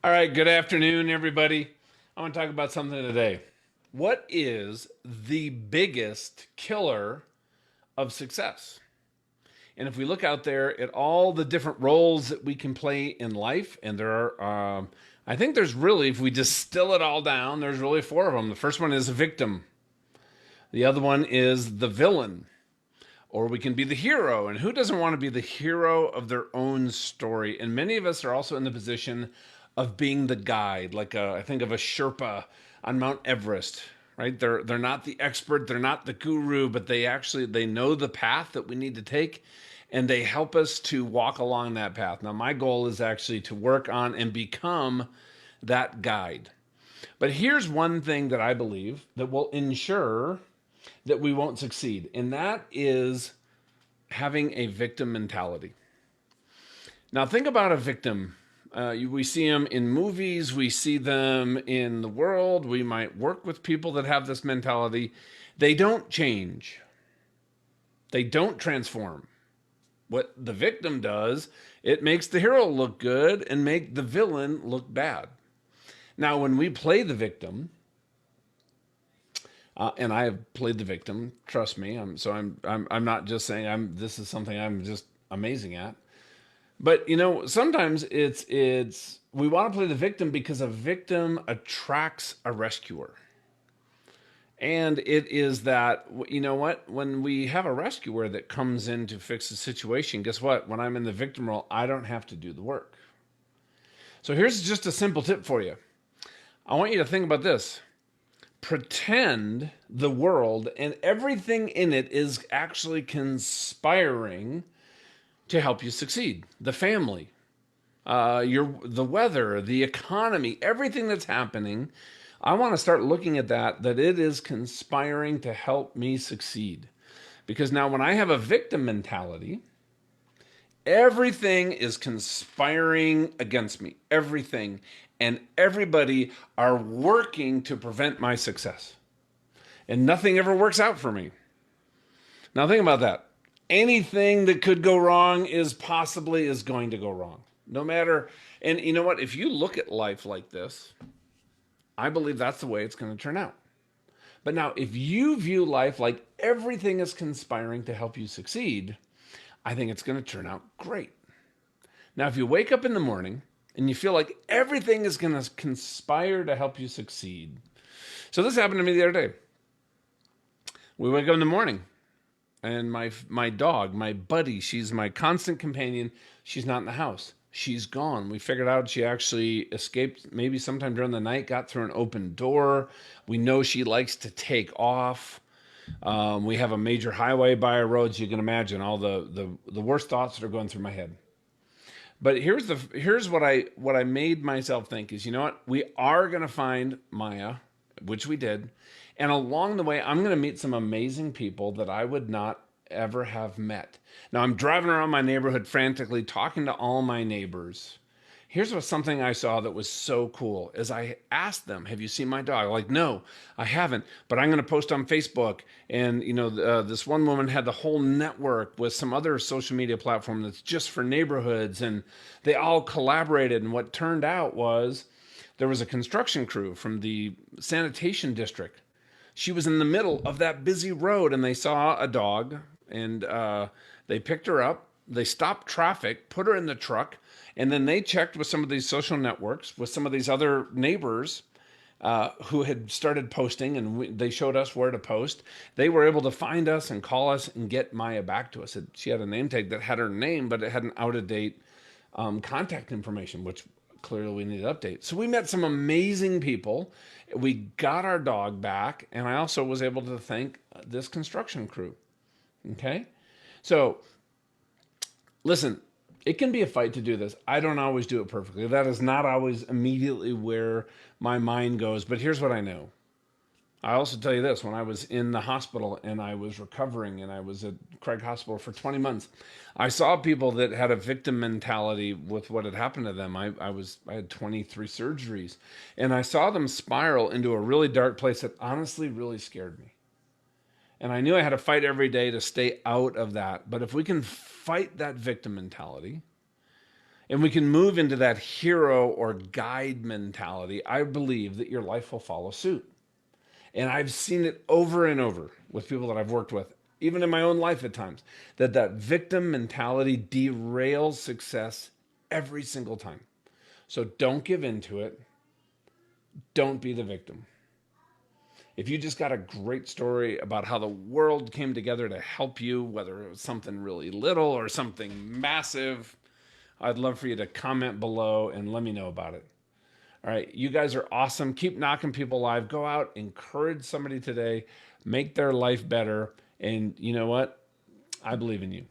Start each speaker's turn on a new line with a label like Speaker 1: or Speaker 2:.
Speaker 1: All right, good afternoon, everybody. I want to talk about something today. What is the biggest killer of success? And if we look out there at all the different roles that we can play in life, and there are, I think there's really, if we distill it all down, there's really four of them. The first one is a victim, the other one is the villain, or we can be the hero. And who doesn't want to be the hero of their own story? And many of us are also in the position of being the guide, like I think of a Sherpa on Mount Everest, right? They're not the expert, they're not the guru, but they know the path that we need to take, and they help us to walk along that path. Now, my goal is actually to work on and become that guide. But here's one thing that I believe that will ensure that we won't succeed, and that is having a victim mentality. Now, think about a victim. We see them in movies, we see them in the world. We might work with people that have this mentality. They don't change, they don't transform. What the victim does, it makes the hero look good and make the villain look bad. Now, when we play the victim, and I have played the victim. Trust me. I'm not just saying This is something I'm just amazing at. But sometimes it's we want to play the victim because a victim attracts a rescuer, and it is that what, when we have a rescuer that comes in to fix the situation, guess what? When I'm in the victim role, I don't have to do the work. So here's just a simple tip for you. I want you to think about this. Pretend the world and everything in it is actually conspiring to help you succeed. The family, the weather, the economy, everything that's happening. I want to start looking at that it is conspiring to help me succeed. Because now when I have a victim mentality, everything is conspiring against me. Everything and everybody are working to prevent my success. And nothing ever works out for me. Now think about that. Anything that could go wrong is going to go wrong. No matter, and you know what? If you look at life like this, I believe that's the way it's going to turn out. But now, if you view life like everything is conspiring to help you succeed, I think it's going to turn out great. Now, if you wake up in the morning and you feel like everything is going to conspire to help you succeed. So this happened to me the other day. We wake up in the morning and my dog, my buddy, she's my constant companion. She's not in the house. She's gone. We figured out she actually escaped maybe sometime during the night, got through an open door. We know she likes to take off. We have a major highway by our roads. You can imagine all the worst thoughts that are going through my head. But here's what I made myself think is, you know what? We are going to find Maya, which we did. And along the way, I'm going to meet some amazing people that I would not ever have met. Now, I'm driving around my neighborhood frantically, talking to all my neighbors. Here's something I saw that was so cool. As I asked them, "Have you seen my dog?" Like, "No, I haven't, but I'm going to post on Facebook." And this one woman had the whole network with some other social media platform that's just for neighborhoods, and they all collaborated. And what turned out was there was a construction crew from the sanitation district. She was in the middle of that busy road, and they saw a dog, and they picked her up. They stopped traffic, put her in the truck, and then they checked with some of these social networks, with some of these other neighbors who had started posting, and they showed us where to post. They were able to find us and call us and get Maya back to us. She had a name tag that had her name, but it had an out-of-date contact information, which clearly we needed to update. So we met some amazing people. We got our dog back, and I also was able to thank this construction crew. Okay? So, listen, it can be a fight to do this. I don't always do it perfectly. That is not always immediately where my mind goes, but here's what I know. I also tell you this, when I was in the hospital and I was recovering and I was at Craig Hospital for 20 months, I saw people that had a victim mentality with what had happened to them. I had 23 surgeries, and I saw them spiral into a really dark place that honestly really scared me. And I knew I had to fight every day to stay out of that. But if we can fight that victim mentality, and we can move into that hero or guide mentality, I believe that your life will follow suit. And I've seen it over and over with people that I've worked with, even in my own life at times, that victim mentality derails success every single time. So don't give into it. Don't be the victim. If you just got a great story about how the world came together to help you, whether it was something really little or something massive, I'd love for you to comment below and let me know about it. All right, you guys are awesome. Keep knocking people alive. Go out, encourage somebody today, make their life better. And you know what? I believe in you.